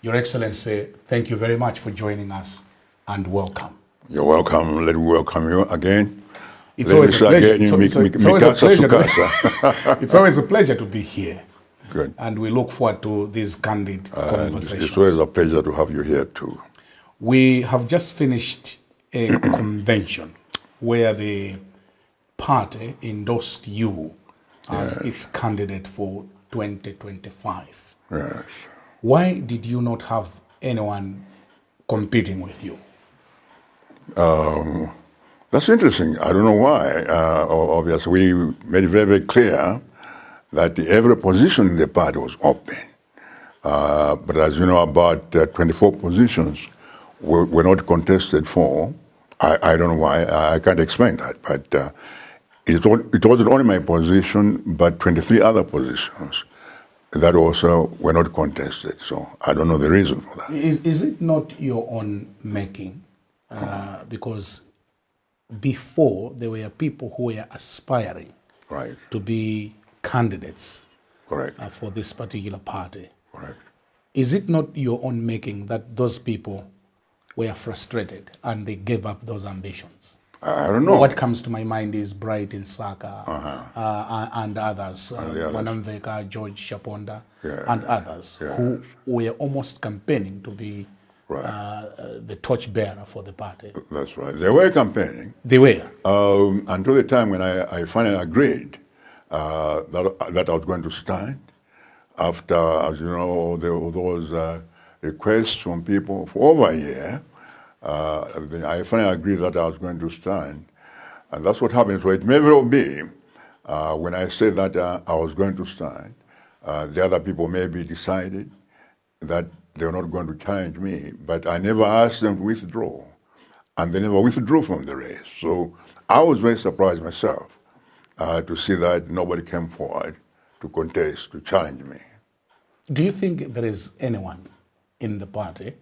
Your Excellency, thank you very much for joining us and welcome. You're welcome. Let me welcome you again. It's always a pleasure. It's always a pleasure to be here. Good. And we look forward to these candid conversations. It's always a pleasure to have you here too. We have just finished a convention where the party endorsed you as its candidate for 2025. Yes. Why did you not have anyone competing with you? That's interesting. I don't know why. Obviously, we made it very, very clear that every position in the party was open. But as you know, about 24 positions were not contested for. I don't know why. I can't explain that. But it wasn't only my position, but 23 other positions that also were not contested. So I don't know the reason for that. Is it not your own making? Because before there were people who were aspiring to be candidates for this particular party. Correct. Is it not your own making that those people were frustrated and they gave up those ambitions? I don't know. What comes to my mind is Bright in Saka and others, Wanamveka, George Shaponda, and others who were almost campaigning to be the torchbearer for the party. That's right. They were campaigning. They were. Until the time when I finally agreed that I was going to stand, after, as you know, there were those requests from people for over a year. Then I finally agreed that I was going to stand. And that's what happened. So it may well be, when I said that I was going to stand, the other people maybe decided that they were not going to challenge me, but I never asked them to withdraw. And they never withdrew from the race. So I was very surprised myself to see that nobody came forward to contest, to challenge me. Do you think there is anyone in the party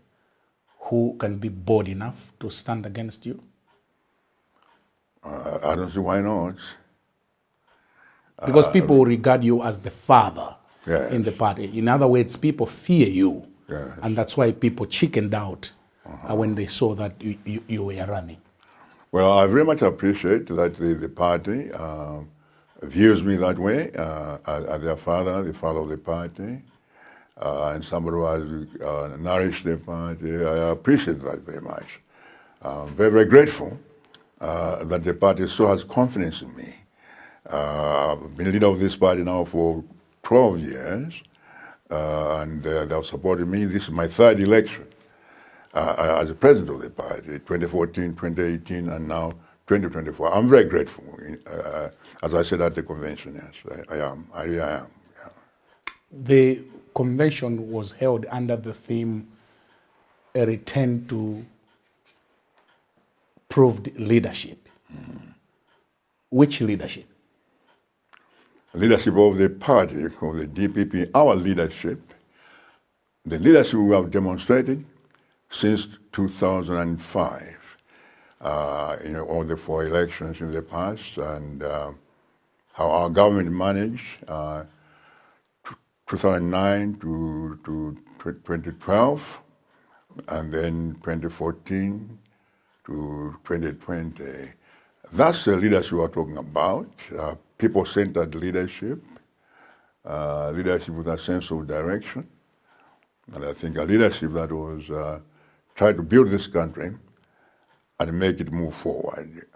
who can be bold enough to stand against you? I don't see why not. Because people regard you as the father in the party. In other words, people fear you. And that's why people chickened out when they saw that you were running. Well, I very much appreciate that the party views me that way, as their father, the father of the party, and somebody who has nourished the party. I appreciate that very much. I'm very, very grateful that the party still has confidence in me. I've been leader of this party now for 12 years. And they have supported me. This is my third election as the president of the party, 2014, 2018, and now 2024. I'm very grateful, as I said at the convention, yes, I am. I really am. Yeah. The convention was held under the theme, a return to proved leadership. Which leadership? Leadership of the party, of the DPP, our leadership, the leadership we have demonstrated since 2005, all the 4 elections in the past, and how our government managed 2009 to 2012, and then 2014 to 2020. That's the leadership we're talking about. People-centered leadership, leadership with a sense of direction, and I think a leadership that was try to build this country and make it move forward.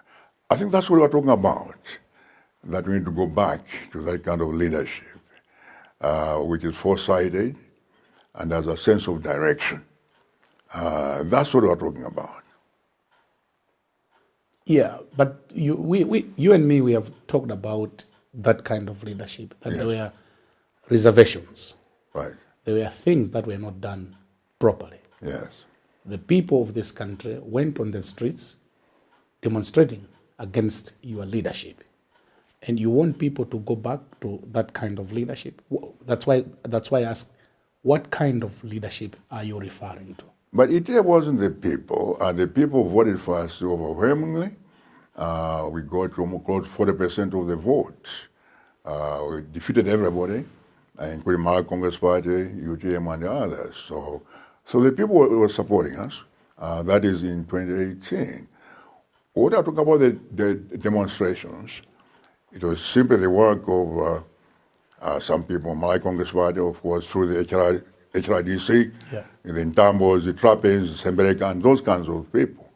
I think that's what we're talking about, that we need to go back to that kind of leadership, which is foresighted and has a sense of direction. That's what we're talking about. Yeah, but you and me, we have talked about that kind of leadership, that there were reservations. Right. There were things that were not done properly. Yes. The people of this country went on the streets demonstrating against your leadership. And you want people to go back to that kind of leadership. That's why I ask, what kind of leadership are you referring to? But it wasn't the people. The people voted for us overwhelmingly. We got almost close to 40% of the votes. We defeated everybody, including Mara Congress Party, UTM, and the others. So So the people were supporting us. That is in 2018. When I talk about the demonstrations, it was simply the work of some people, my Congress Party, of course, through the HRDC, Yeah. the Ntambos, the Trappers, Sembereka, and those kinds of people.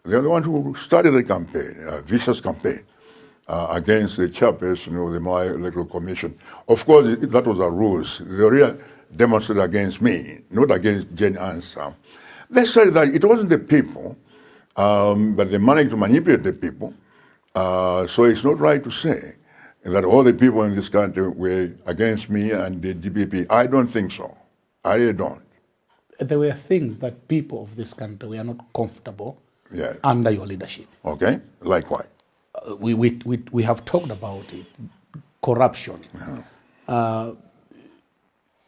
They're the ones who started the campaign, a vicious campaign, against the chairperson of the Malay Electoral Commission. Of course, that was a ruse. They really demonstrated against me, not against Jane Ansah. They said that it wasn't the people, but they managed to manipulate the people. So it's not right to say that all the people in this country were against me and the DPP. I don't think so. I really don't. There were things that people of this country were not comfortable Yes. under your leadership. Okay? Like what? We have talked about it. Corruption,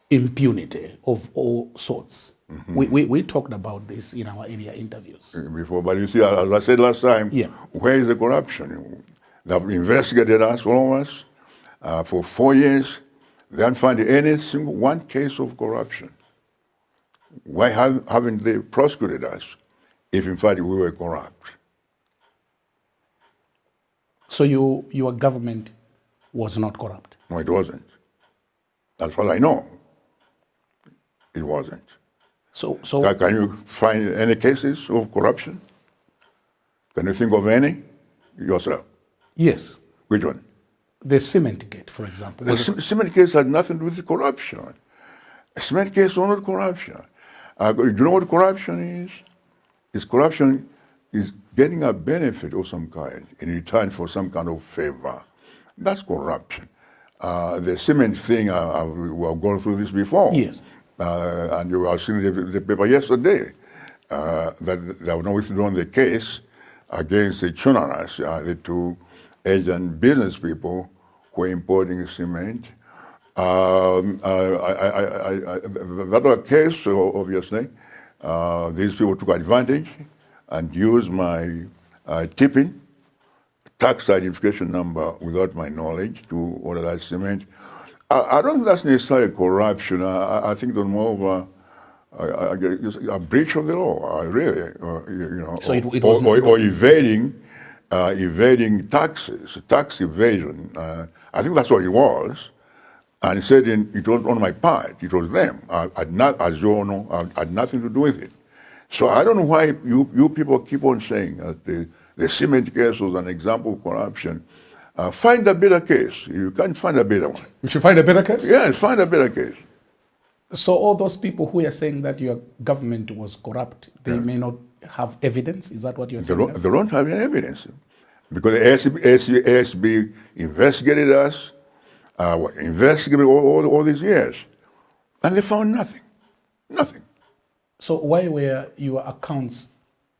impunity of all sorts. We talked about this in our earlier interviews. Before, but you see, as I said last time, Yeah. where is the corruption? They've investigated us, all of us, for 4 years. They haven't found any single one case of corruption. Why haven't they prosecuted us if in fact we were corrupt? So your government was not corrupt. No, it wasn't. That's what I know. It wasn't. So Can you find any cases of corruption? Can you think of any yourself? yes, Which one? the cement gate, for example. The cement case had nothing to do with corruption. A cement case was not corruption. Do you know what corruption is? Corruption is getting a benefit of some kind in return for some kind of favor. That's corruption. The cement thing, we have gone through this before. Yes. And you have seen the paper yesterday that they have now withdrawn the case against the Chunaras, the two Asian business people who were importing cement. That was a case, obviously. These people took advantage and used my tipping tax identification number without my knowledge to order that cement. I don't think that's necessarily corruption. I think it's more of a breach of the law, really. So it was or evading taxes, tax evasion. I think that's what it was. And he said it was on my part, it was them. I had not, as you all know, I had nothing to do with it. So I don't know why you people keep on saying that the cement case was an example of corruption. Find a better case. You can't find a better one. We should find a better case? Yes, find a better case. So all those people who are saying that your government was corrupt, they may not have evidence? Is that what you're telling us? They don't have any evidence. Because the ASB investigated us, investigated all these years, and they found nothing. Nothing. So why were your accounts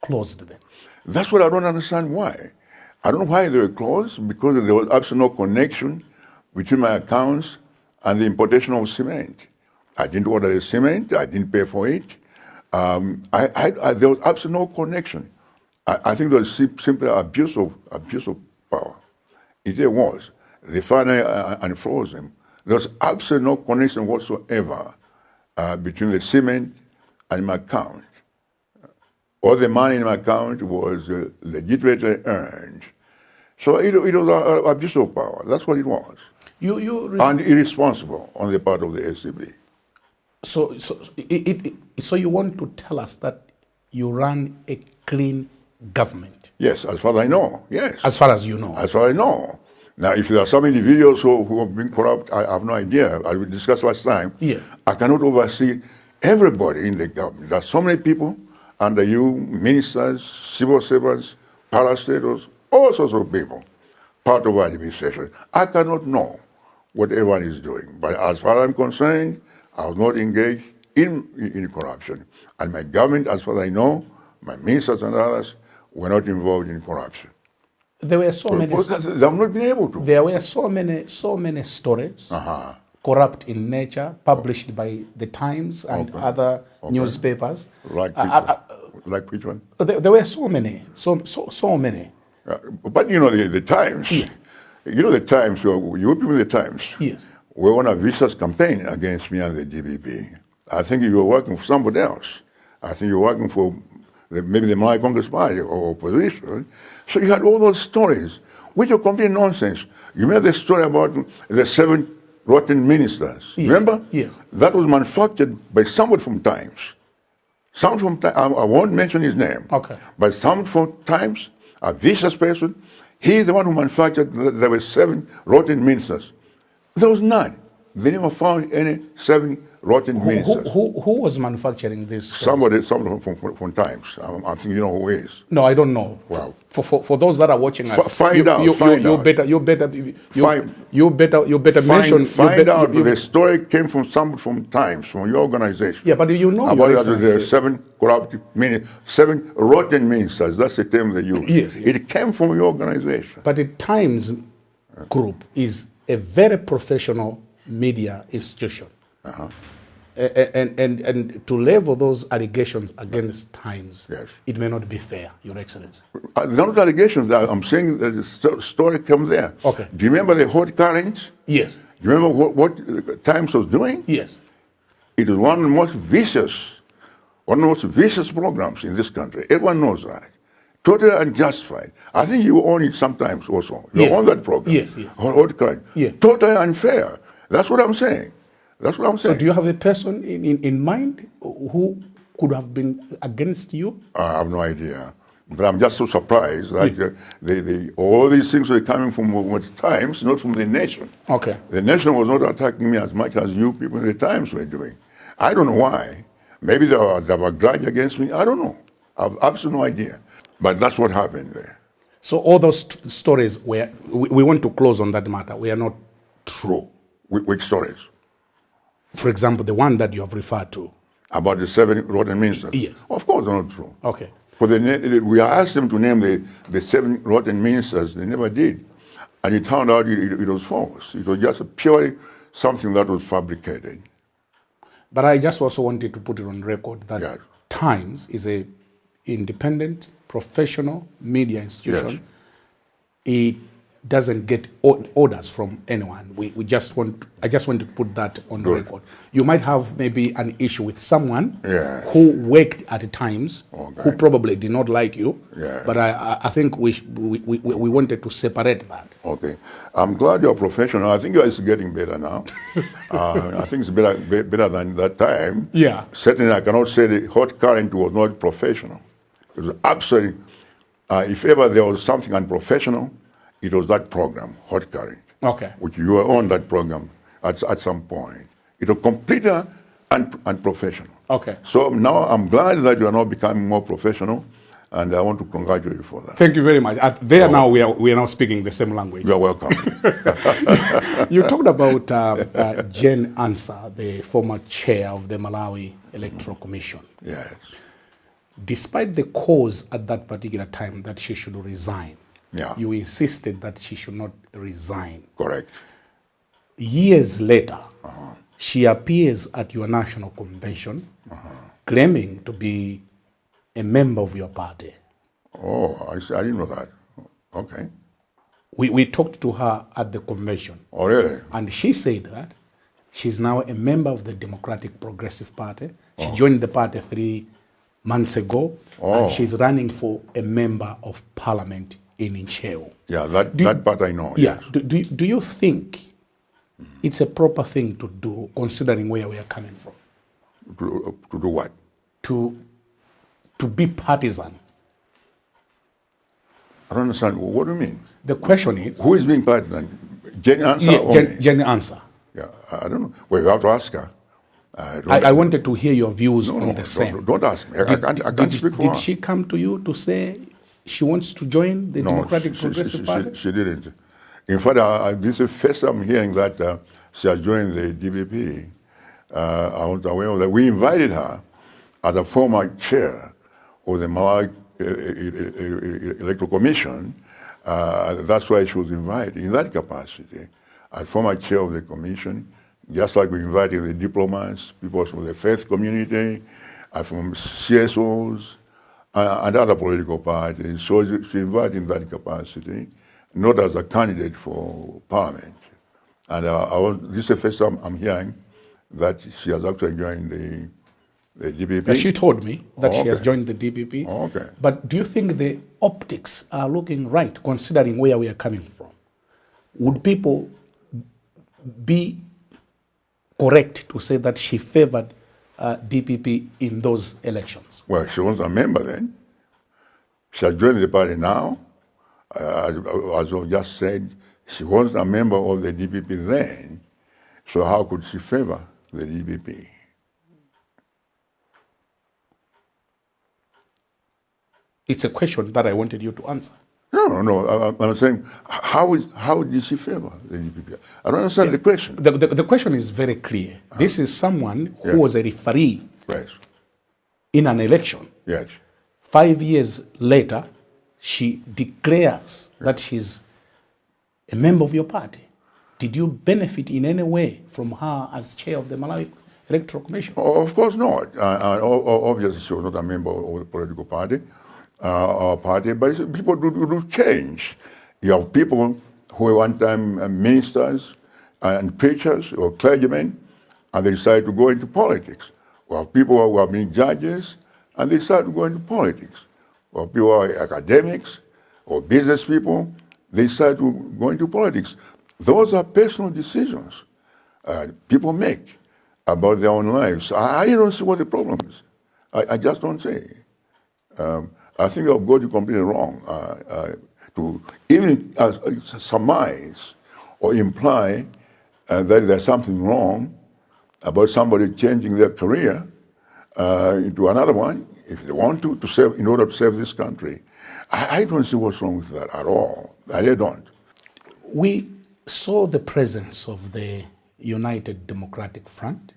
closed then? That's what I don't understand why. I don't know why they were closed, because there was absolutely no connection between my accounts and the importation of cement. I didn't order the cement, I didn't pay for it. There was absolutely no connection. I think there was simply abuse of power. It was. They finally unfroze them. There was absolutely no connection whatsoever between the cement and my account. All the money in my account was legitimately earned. So it was abuse of power. That's what it was. And irresponsible on the part of the SCB. So you want to tell us that you run a clean government? Yes, as far as I know, yes. As far as you know? As far as I know. Now, if there are some individuals who have been corrupt, I have no idea. As we discussed last time, yeah. I cannot oversee everybody in the government. There are so many people under you, ministers, civil servants, parastatals, all sorts of people, part of our administration. I cannot know what everyone is doing. But as far as I'm concerned, I was not engaged in corruption. And my government, as far as I know, my ministers and others were not involved in corruption. There were so many. They have not been able to. There were so many stories, corrupt in nature, published by the Times and other newspapers. Like which one? There were so many, so many. But you know the Times. Yeah. You know the Times. You people in the Times. Yes. Were on a vicious campaign against me and the DPP. I think you were working for somebody else. I think you're working for maybe the Malay Congress Party or opposition. So you had all those stories, which are complete nonsense. You remember the story about the 7 rotten ministers? Yes. Remember? Yes. That was manufactured by somebody from Times. Someone from Times, I won't mention his name. Okay. But someone from Times, a vicious person, he's the one who manufactured, there were 7 rotten ministers. There was none. They never found any 7 rotten ministers. Who was manufacturing this? Somebody from Times. I think you know who he is. No, I don't know. Wow. For those that are watching us, Find out. You better mention. Find out. The story came from someone from Times, from your organization. Yeah, but you know, about that there are 7 corrupt ministers, 7 rotten ministers. That's the term they use. Yes. It came from your organization. But the Times Group is a very professional media institution. And to level those allegations against Times, yes, it may not be fair, Your Excellency. They're not allegations. I'm saying that the story comes there. Okay. Do you remember the hot current? Yes. Do you remember what Times was doing? Yes. It is one of the most vicious programs in this country. Everyone knows that. Totally unjustified. I think you own it sometimes also. You own that program. Yes, yes. Hot current. Yeah. Totally unfair. That's what I'm saying. That's what I'm saying. So do you have a person in mind who could have been against you? I have no idea. But I'm just so surprised that all these things were coming from Times, not from the nation. Okay. The nation was not attacking me as much as you people in the Times were doing. I don't know why. Maybe they have a grudge against me. I don't know. I have absolutely no idea. But that's what happened there. So all those stories were, we want to close on that matter, we are not true. Which stories? For example, the one that you have referred to. About the 7 rotten ministers? Yes. Of course they're not true. Okay. We asked them to name the 7 rotten ministers. They never did. And it turned out it was false. It was just purely something that was fabricated. But I just also wanted to put it on record that Yes. Times is a independent, professional media institution. Yes. It doesn't get orders from anyone. I just want to put that on the record. You might have maybe an issue with someone who worked at Times, who probably did not like you. Yeah. But I think we wanted to separate that. Okay. I'm glad you're professional. I think it's getting better now. I think it's better than that time. Yeah. Certainly I cannot say the hot current was not professional. It was absolutely, if ever there was something unprofessional, it was that program, Hot Current. Okay. Which you were on that program at some point. It was completely unprofessional. Okay. So now I'm glad that you are now becoming more professional, and I want to congratulate you for that. Thank you very much. Now we are now speaking the same language. You are welcome. You talked about Jane Ansah, the former chair of the Malawi Electoral Commission. Yes. Despite the cause at that particular time that she should resign, you insisted that she should not resign. Correct. Years later, she appears at your national convention claiming to be a member of your party. Oh, I didn't know that. Okay. We talked to her at the convention. Oh, really? And she said that she's now a member of the Democratic Progressive Party. She joined the party 3 months ago, and she's running for a member of parliament in Incheo. Yeah, that part I know. Yeah. Yes. Do you think it's a proper thing to do, considering where we are coming from? To do what? To be partisan. I don't understand. What do you mean? The question is... Who is being partisan? Jane Ansah? Yeah, Jane Ansah. Yeah, I don't know. Well, you have to ask her. I wanted to hear your views on the same. Don't ask me. I can't speak for her. Did she come to you to say she wants to join the Democratic Progressive Party? She didn't. In fact, this is the first time hearing that she has joined the DPP. I was aware of that. We invited her as a former chair of the Malawi Electoral Commission. That's why she was invited in that capacity. As former chair of the commission, just like we invited the diplomats, people from the faith community, from CSOs, and other political parties. So she invited in that capacity, not as a candidate for parliament. And this is the first time I'm hearing that she has actually joined The DPP? She told me that she has Okay. joined the DPP. Okay. But do you think the optics are looking right, considering where we are coming from? Would people be correct to say that she favored DPP in those elections? Well, she was a member then. She has joined the party now. As I just said, she wasn't a member of the DPP then. So how could she favor the DPP? It's a question that I wanted you to answer. No. I'm saying, how did she favor the DPP? I don't understand the question. The question is very clear. This is someone who was a referee Yes. in an election. Yes. 5 years later, she declares that she's a member of your party. Did you benefit in any way from her as chair of the Malawi Electoral Commission? Of course not. Obviously, she was not a member of the political party, but people do change. You have people who were one time ministers and preachers or clergymen, and they decide to go into politics. We have people who have been judges, and they decide to go into politics. We have people who are academics or business people, they decide to go into politics. Those are personal decisions people make about their own lives. I don't see what the problem is. I just don't see. I think I've got it completely wrong to even surmise or imply that there's something wrong about somebody changing their career into another one if they want to serve in order to serve this country. I don't see what's wrong with that at all. I really don't. We saw the presence of the United Democratic Front,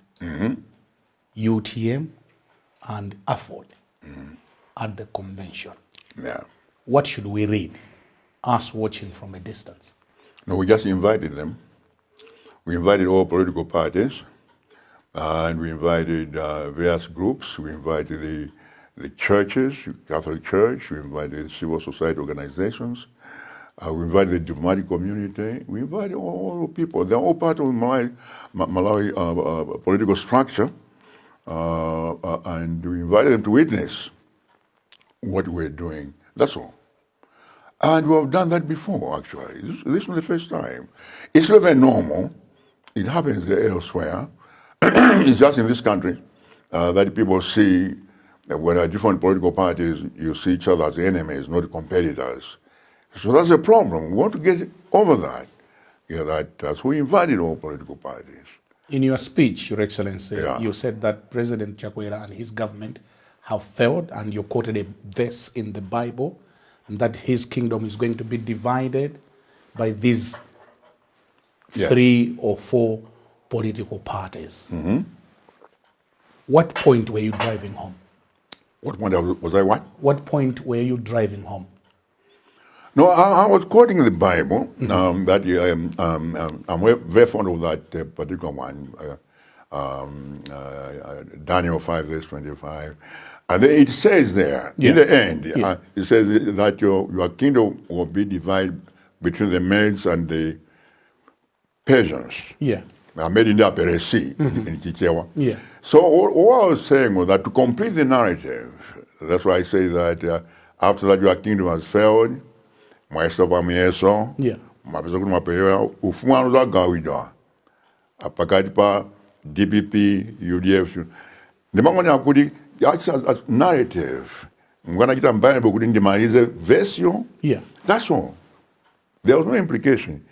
UTM, and AFOD at the convention. Yeah. What should we read, us watching from a distance? No, we just invited them. We invited all political parties, and we invited various groups. We invited the churches, Catholic Church. We invited civil society organizations. We invited the diplomatic community. We invited all people. They're all part of Malawi political structure, and we invited them to witness what we're doing. That's all. And we have done that before, actually. This is not the first time. It's not very normal. It happens elsewhere. It's just in this country that people see that when there are different political parties, you see each other as enemies, not competitors. So that's a problem. We want to get over that. Yeah, so we invited all political parties. In your speech, Your Excellency, you said that President Chakwera and his government have failed, and you quoted a verse in the Bible, and that his kingdom is going to be divided by these 3 or 4 political parties. What point were you driving home? What point was I what? What point were you driving home? No, I was quoting the Bible. I'm very fond of that particular one, Daniel 5, verse 25. And then it says there, in the end, it says that your kingdom will be divided between the Medes and the Persians. Yeah. Made in the Upper Sea, in Chichewa. Yeah. So all I was saying was that to complete the narrative, that's why I say that after that your kingdom has failed, pakati pa DPP, UDF. Ndimangoni akudi as narrative. Ngwana mbane bokuti ndimalize version. Yeah. That's all. There was no implication.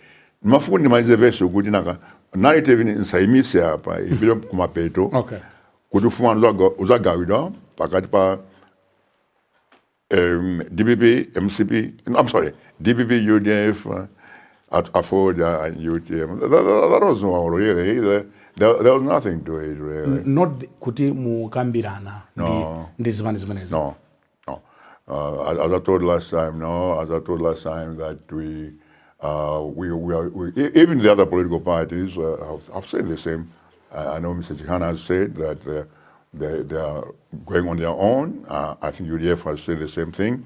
Mafuku ndimalize version kuti naka narrative nsaimise hapa ibile kumapeto. Okay. Kuti ufuma uzagawida pakati pa DPP, MCP, I'm sorry, DPP, UDF, AFOD, and UTM. That was all really. There was nothing to it really. Not kuti mukambirana. No. This one. No. As I told last time, that we even the other political parties have said the same. I know Mr. Chihana has said that they are going on their own. I think UDF has said the same thing.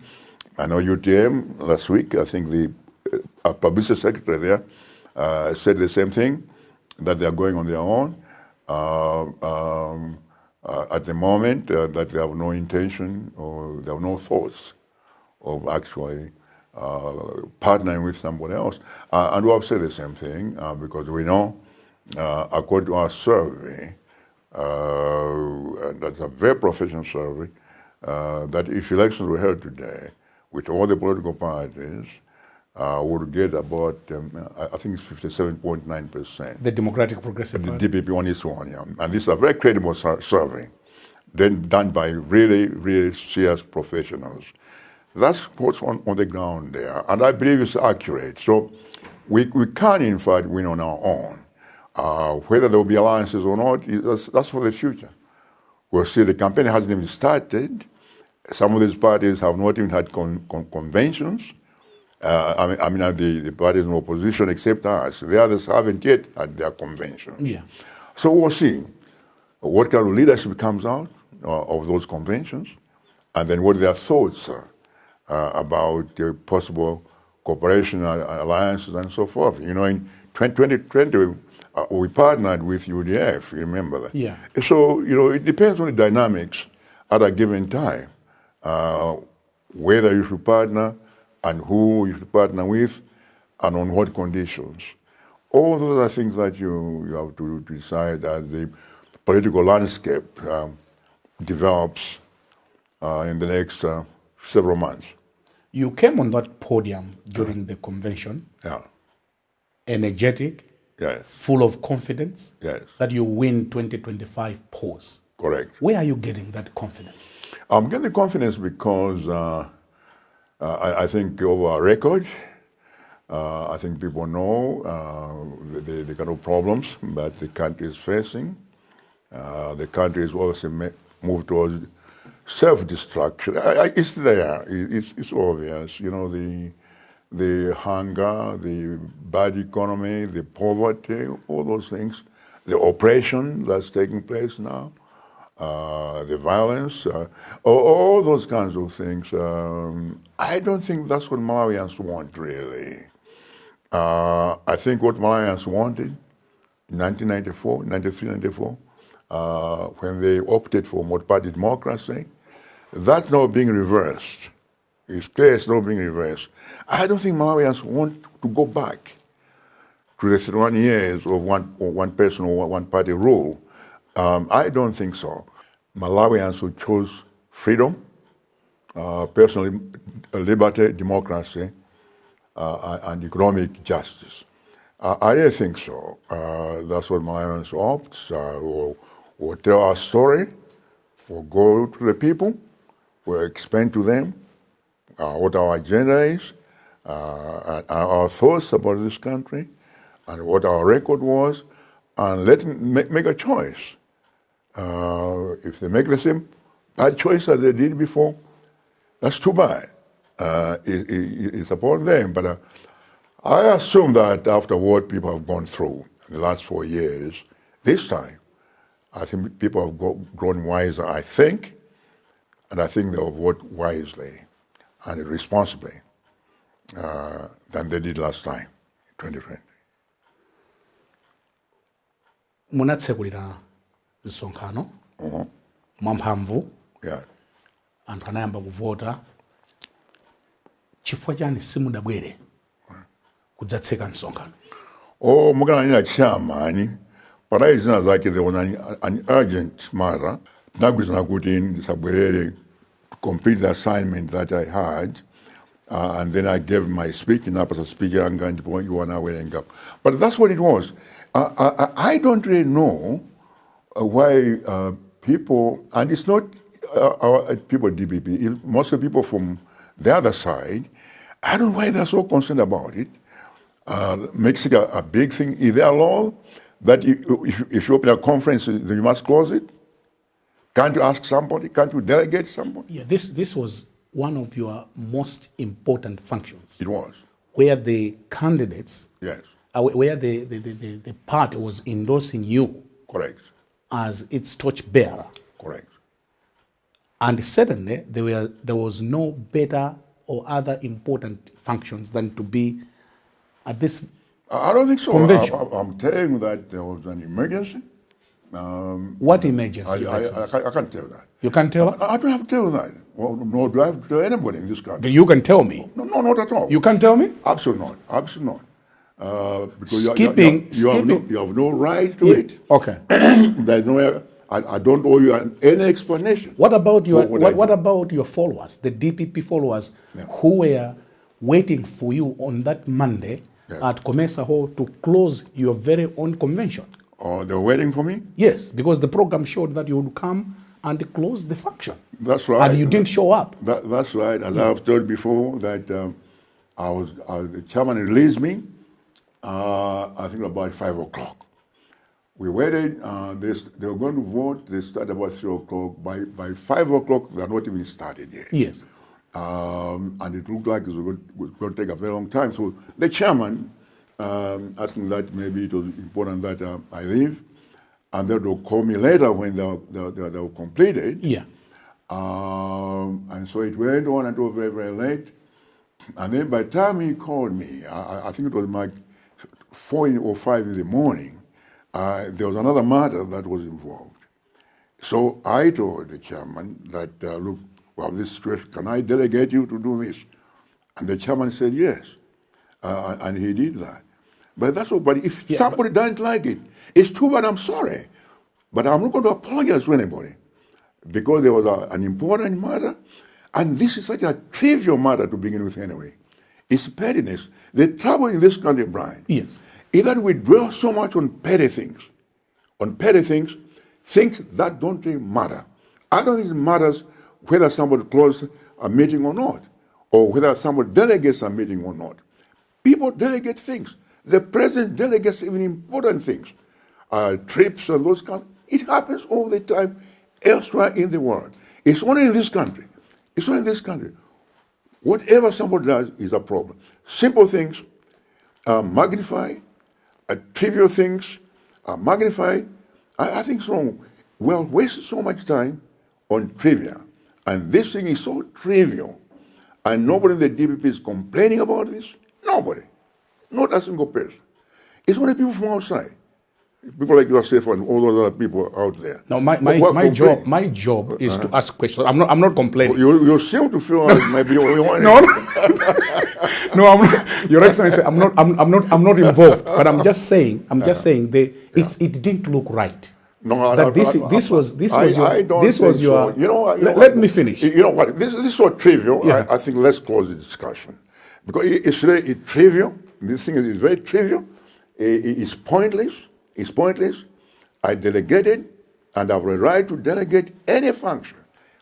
I know UTM last week, I think the publicity secretary there said the same thing, that they are going on their own. at the moment that they have no intention or they have no thoughts of actually partnering with somebody else. And we have said the same thing because we know, according to our survey, and that's a very professional survey, that if elections were held today, with all the political parties, would get about, I think it's 57.9%. The Democratic Progressive The Party? DPP on this one, yeah. And this is a very credible survey, then done by really, really serious professionals. That's what's on the ground there, and I believe it's accurate. So we can, in fact, win on our own. Whether there will be alliances or not, that's for the future. We'll see. The campaign hasn't even started. Some of these parties have not even had conventions. I mean, the parties in opposition except us. The others haven't yet had their conventions. Yeah. So we'll see what kind of leadership comes out of those conventions, and then what their thoughts are about possible cooperation, alliances, and so forth. You know, in 2020, we partnered with UDF, you remember that? Yeah. So, you know, it depends on the dynamics at a given time, whether you should partner and who you should partner with and on what conditions. All those are things that you have to decide as the political landscape develops in the next several months. You came on that podium during the convention, Yeah. energetic, Yes. full of confidence Yes. that you win 2025 polls. Correct. Where are you getting that confidence? I'm getting confidence because I think over our record, I think people know the kind of problems that the country is facing. The country is also moved towards self-destruction. It's there. It's obvious. You know, the hunger, the bad economy, the poverty, all those things, the oppression that's taking place now, the violence, all those kinds of things. I don't think that's what Malawians want, really. I think what Malawians wanted in 1994, 93, 94, when they opted for multi-party democracy, that's now being reversed. It's clear it's not being reversed. I don't think Malawians want to go back to the 31 years of one person or one party rule. I don't think so. Malawians who chose freedom, personal liberty, democracy, and economic justice. I really think so. That's what Malawians opt. We'll tell our story, we'll go to the people, we'll explain to them what our agenda is, and our thoughts about this country, and what our record was, and let them make a choice. If they make the same bad choice as they did before, that's too bad. It's upon them. But I assume that after what people have gone through in the last 4 years, this time, I think people have grown wiser, I think, and I think they have voted wisely and responsibly than they did last time, 2020. Munatsekulira nsonkhano mwamphamvu Yeah. anthu anayamba kuvota chifukwa chani simudabwere kudzatseka nsonkhano? Oh, mukananena chairman, parai zina zake there was an urgent matter. Nagwizana kuti ndisabwerere to complete the assignment that I had, and then I gave my speech in Apasa speaker and you are now wearing up. But that's what it was. I don't really know why people, and it's not our people at DPP, most of the people from the other side, I don't know why they're so concerned about it. Makes it a big thing. Is there a law that if you open a conference, you must close it? Can't you ask somebody? Can't you delegate somebody? Yeah, this was one of your most important functions. It was. Where the candidates, Yes. Where the party was endorsing you Correct. as its torchbearer. Correct. And certainly there was no better or other important functions than to be at this I don't think so. convention. I'm telling you that there was an emergency What emergency, Your I Excellency? can't tell that. You can't tell us? I don't have to tell that. Well, nor do I have to tell anybody in this country. You can tell me. No, not at all. You can't tell me? Absolutely not. Absolutely not. Because you have no right to it. Okay. There's no. I don't owe you any explanation. What about your followers, the DPP followers, who were waiting for you on that Monday at Comesa Hall to close your very own convention? Oh, they're waiting for me? Yes, because the program showed that you would come and close the function. That's right. And you didn't show up. That's right. And I've told before that the chairman released me, I think about 5 o'clock. We waited, they were going to vote, they started about 3 o'clock. By 5 o'clock, they had not even started yet. Yes. And it looked like it was going to take a very long time. So the chairman asked me that maybe it was important that I leave, and they will call me later when they were completed. Yeah. And so it went on until very, very late. And then by the time he called me, I think it was like 4 or 5 in the morning, there was another matter that was involved. So I told the chairman that, look, we have this situation, can I delegate you to do this? And the chairman said yes, and he did that. But that's what, but if somebody doesn't like it, it's too bad, I'm sorry. But I'm not going to apologize to anybody because there was an important matter, and this is such a trivial matter to begin with anyway. It's pettiness. The trouble in this country, Brian, is that we dwell so much on petty things, things that don't really matter. I don't think it matters whether somebody closes a meeting or not, or whether somebody delegates a meeting or not. People delegate things. The president delegates even important things, trips and those kinds. It happens all the time elsewhere in the world. It's only in this country. It's only in this country. Whatever somebody does is a problem. Simple things are magnified, trivial things are magnified. I think it's wrong. We are wasting so much time on trivia. And this thing is so trivial. And nobody in the DPP is complaining about this. Nobody. Not a single person. It's only people from outside. People like yourself and all those other people out there. No, my job is to ask questions. I'm not complaining. You seem to feel like maybe you want no, I'm not. Your Excellency, I'm not involved. But I'm just saying. It didn't look right. No, this was your. You know, let me finish. You know what? This is so trivial. Yeah. I think let's close the discussion because it's really trivial. This thing is very trivial. It's pointless. It's pointless. I delegated, and I have a right to delegate any function.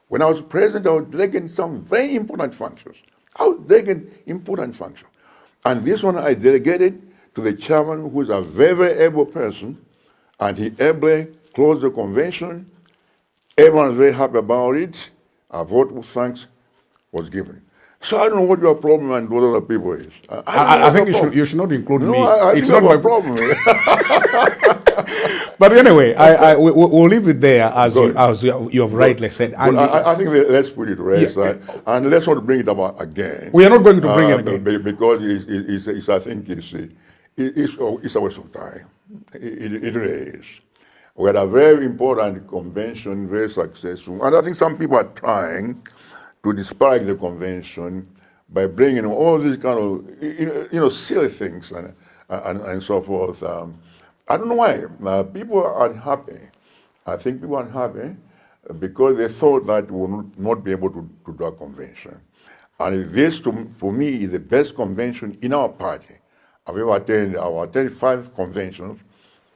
When I was president, I was delegating some very important functions. I was delegating important functions. And this one I delegated to the chairman, who is a very, very able person, and he ably closed the convention. Everyone was very happy about it. A vote of thanks was given. So I don't know what your problem and what other people is. I think you should not include me. It's not my problem. But anyway, we'll leave it there as you have rightly said. And I think let's put it to rest and let's not bring it up again. We are not going to bring it again because I think it's a waste of time. It really is. We had a very important convention, very successful, and I think some people are trying to disparage the convention by bringing all these kind of silly things and so forth. I don't know why. People are unhappy. I think people are unhappy because they thought that we would not be able to do a convention. And this, for me, is the best convention in our party. I've attended 5 conventions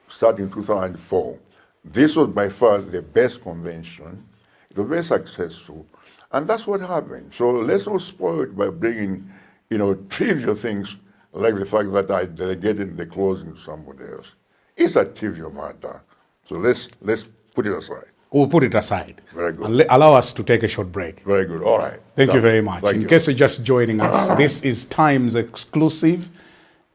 starting in 2004. This was by far the best convention. It was very successful. And that's what happened. So let's not spoil it by bringing, trivial things like the fact that I delegated the closing to somebody else. It's a trivial matter. So let's put it aside. We'll put it aside. Very good. And allow us to take a short break. Very good. All right. Thank you very much. In case you're just joining us, this is Times exclusive,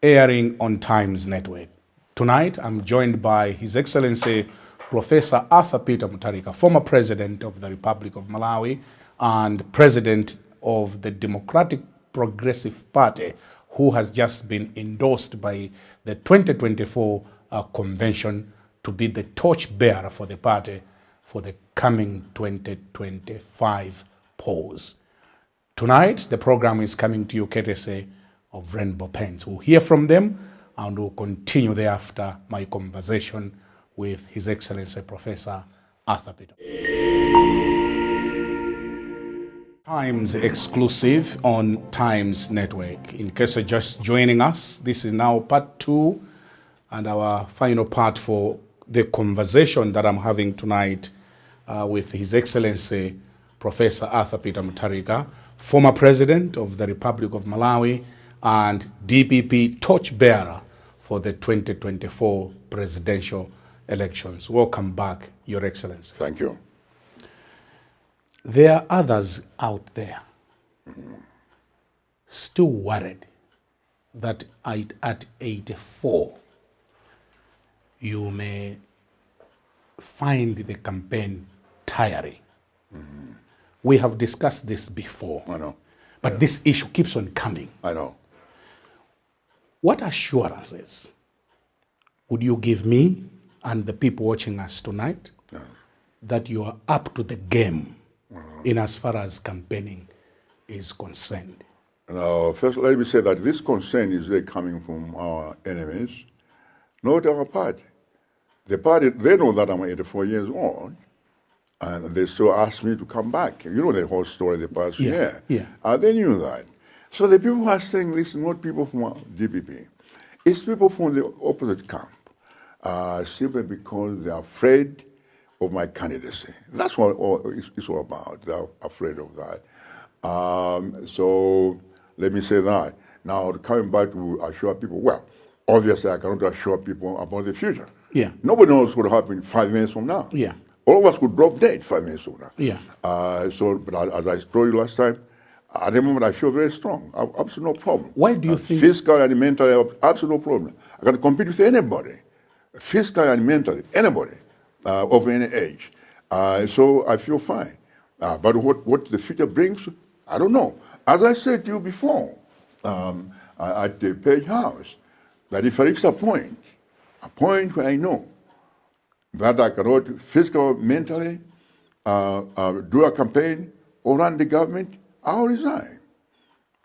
airing on Times Network. Tonight, I'm joined by His Excellency Professor Arthur Peter Muthatika, former President of the Republic of Malawi and President of the Democratic Progressive Party, who has just been endorsed by the 2024 convention to be the torchbearer for the party for the coming 2025 polls. Tonight, the program is coming to you courtesy of Rainbow Pens. We'll hear from them and we'll continue thereafter my conversation with His Excellency Professor Arthur Peter. Times exclusive on Times Network. In case you're just joining us, this is now part 2 and our final part for the conversation that I'm having tonight with His Excellency Professor Arthur Peter Muthatika, former President of the Republic of Malawi and DPP torchbearer for the 2024 presidential elections. Welcome back, Your Excellency. Thank you. There are others out there still worried that at 84, you may find the campaign tiring. We have discussed this before. I know. But this issue keeps on coming. I know. What assurances would you give me and the people watching us tonight that you are up to the game in as far as campaigning is concerned? Now, first, let me say that this concern is really coming from our enemies, not our party. The party, they know that I'm 84 years old, and they still ask me to come back. You know the whole story the past year. Yeah. They knew that. So the people who are saying this, not people from DPP, it's people from the opposite camp, simply because they're afraid of my candidacy. That's what it's all about. They're afraid of that. So let me say that. Now, coming back to assure people, well, obviously I cannot assure people about the future. Yeah. Nobody knows what will happen 5 minutes from now. Yeah. All of us could drop dead 5 minutes from now. Yeah. But as I told you last time, at the moment I feel very strong. I have absolutely no problem. Why do you think? Physically and mentally, I have absolutely no problem. I can compete with anybody, physically and mentally, anybody of any age. So I feel fine. But what the future brings, I don't know. As I said to you before, at the Page House, that if I reach a point where I know that I cannot physically, mentally do a campaign or run the government, I'll resign.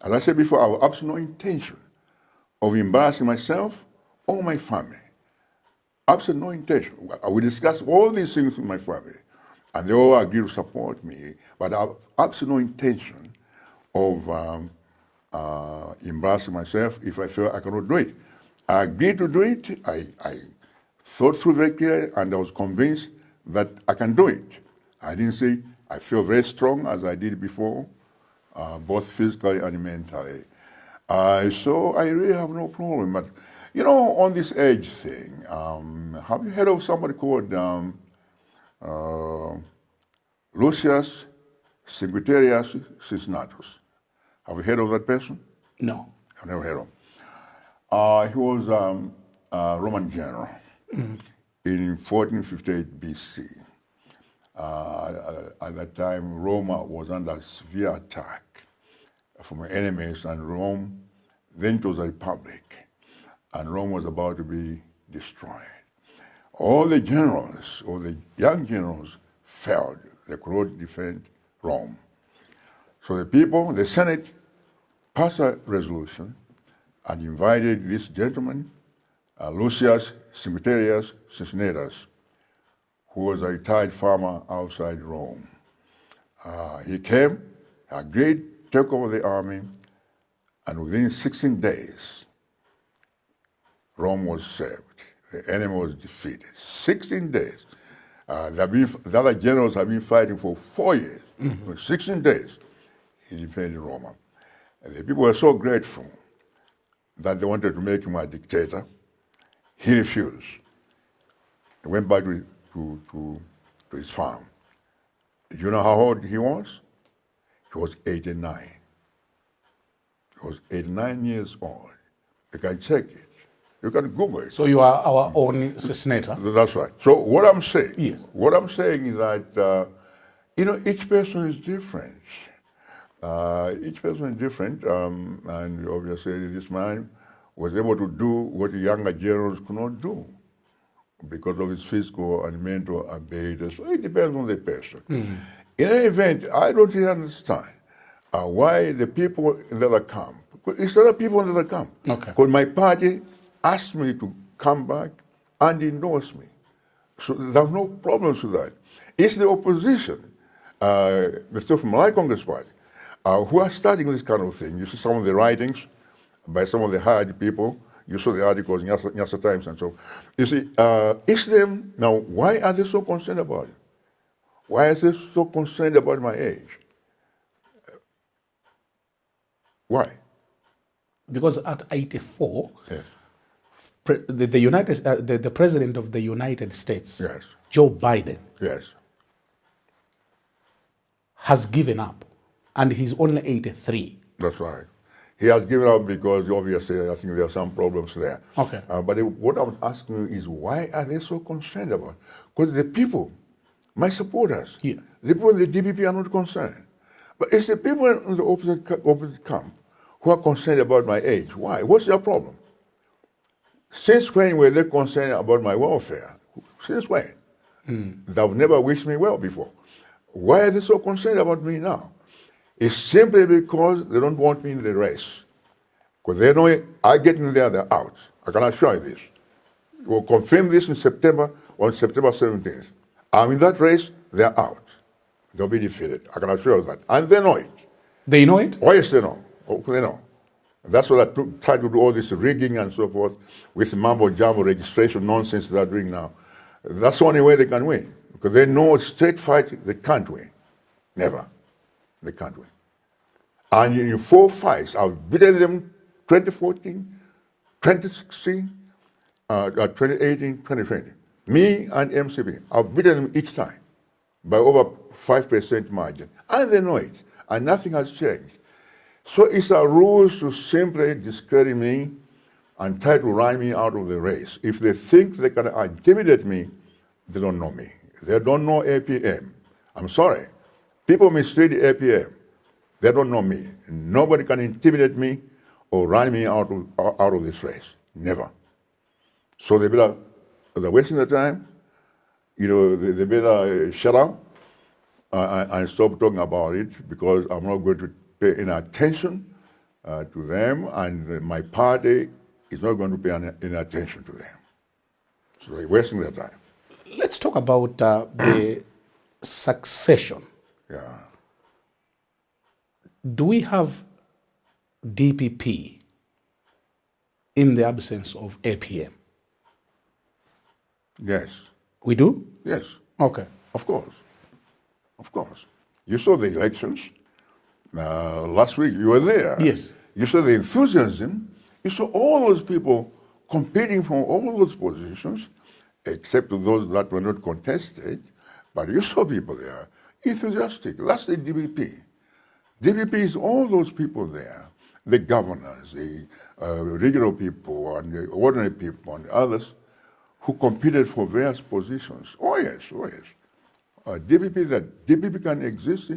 As I said before, I have absolutely no intention of embarrassing myself or my family. Absolutely no intention. I will discuss all these things with my family, and they all agree to support me, but I have absolutely no intention of embarrassing myself if I feel I cannot do it. I agreed to do it. I thought through very clearly, and I was convinced that I can do it. I didn't say I feel very strong as I did before, both physically and mentally. So I really have no problem. But, you know, on this age thing, have you heard of somebody called Lucius Secretarius Cisnatus? Have you heard of that person? No. I've never heard of him. He was a Roman general in 1458 BC. At that time, Rome was under severe attack from enemies, and Rome, then it was a republic, and Rome was about to be destroyed. All the generals, all the young generals, failed. They could not defend Rome. So the people, the Senate, passed a resolution and invited this gentleman, Lucius Secretarius Cisnatus, who was a retired farmer outside Rome. He came, agreed, took over the army, and within 16 days, Rome was saved. The enemy was defeated. 16 days. The other generals have been fighting for 4 years. For 16 days, he defeated Rome. And the people were so grateful that they wanted to make him a dictator. He refused. He went back to his farm. Do you know how old he was? He was 89. He was 89 years old. You can check it. You can Google it. So you are our own senator? That's right. So what I'm saying, yes. What I'm saying is that, you know, each person is different. Each person is different, and obviously this man was able to do what the younger generals could not do. because of his physical and mental abilities. So it depends on the person. In any event, I don't really understand why the people in the other camp, it's other people in the other camp. Okay. Because my party asked me to come back and endorse me. So there's no problems with that. It's the opposition, the stuff from my Congress party, who are starting this kind of thing. You see some of the writings by some of the hired people. You saw the articles in Nyasa Times and so. You see, it's them. Now, why are they so concerned about it? Why are they so concerned about my age? Why? Because at 84, Yes. the president of the United States, Yes. Joe Biden, Yes. has given up, and he's only 83. That's right. He has given up because obviously I think there are some problems there. Okay. But what I'm asking you is why are they so concerned about it? Because the people, my supporters, Yeah. the people in the DPP are not concerned. But it's the people in the opposite camp who are concerned about my age. Why? What's their problem? Since when were they concerned about my welfare? Since when? They've never wished me well before. Why are they so concerned about me now? It's simply because they don't want me in the race. Because they know I get in there, they're out. I can assure you this. We'll confirm this in September, on September 17th. I'm in that race, they're out. They'll be defeated. I can assure you that. And they know it. They know it? Oh, yes, they know. Oh, they know. That's why they try to do all this rigging and so forth with mambo jumbo registration nonsense they're doing now. That's the only way they can win. Because they know state fight, they can't win. Never. They can't win. And in 4 fights, I've beaten them 2014, 2016, 2018, 2020. Me and MCB, I've beaten them each time by over 5% margin. And they know it. And nothing has changed. So it's a rule to simply discredit me and try to run me out of the race. If they think they can intimidate me, they don't know me. They don't know APM. I'm sorry. People mislead APM. They don't know me. Nobody can intimidate me or run me out of this race. Never. So they're wasting their time. You know, they better shut up and stop talking about it because I'm not going to pay any attention to them, and my party is not going to pay any attention to them. So they're wasting their time. Let's talk about the succession. Yeah. Do we have DPP in the absence of APM? Yes. We do? Yes. Okay. Of course. Of course. You saw the elections. Last week you were there. Yes. You saw the enthusiasm. You saw all those people competing for all those positions, except those that were not contested. But you saw people there, enthusiastic. That's the DPP. DPP is all those people there, the governors, the regional people, and the ordinary people, and others who competed for various positions. Oh yes, oh yes. DPP can exist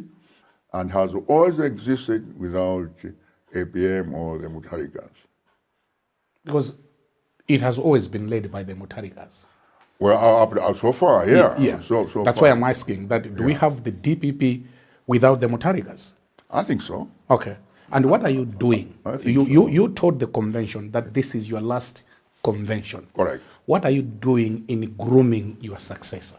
and has always existed without APM or the Muthatikas. Because it has always been led by the Muthatikas. Well, so far, yeah. Yeah. So That's far. why I'm asking that. Do we have the DPP without the Muthatikas? I think so. Okay. And what are you doing? You told the convention that this is your last convention. Correct. What are you doing in grooming your successor?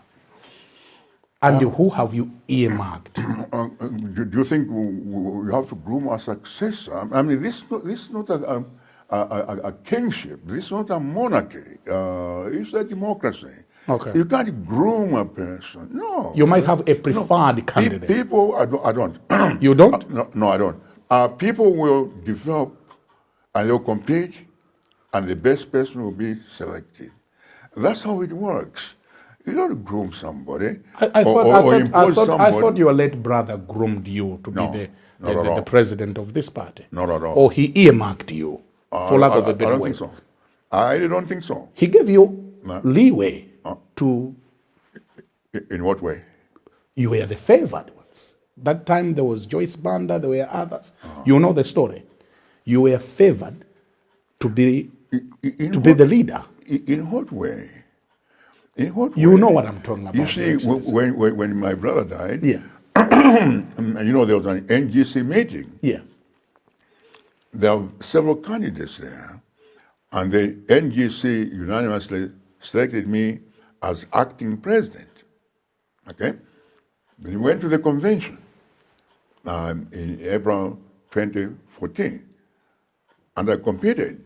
And who have you earmarked? Do you think we have to groom our successor? I mean, this is not a kingship. This is not a monarchy. It's a democracy. Okay. You can't groom a person. No. You might have a preferred candidate. People, I don't. You don't? No, I don't. People will develop and they'll compete, and the best person will be selected. That's how it works. You don't groom somebody I thought your late brother groomed you to be the president of this party. Not at all. Or he earmarked you, for lack of a better I don't word. think so. I don't think so. He gave you leeway to... In what way? You were the favored ones. That time there was Joyce Banda, there were others. You know the story. You were favored to be the leader. In what way? In what You way? know what I'm talking about. You see, Your Excellency. when my brother died, Yeah, you know, there was an NGC meeting. yeah, There were several candidates there, and the NGC unanimously selected me as acting president. Okay? Then we went to the convention in April 2014, and I competed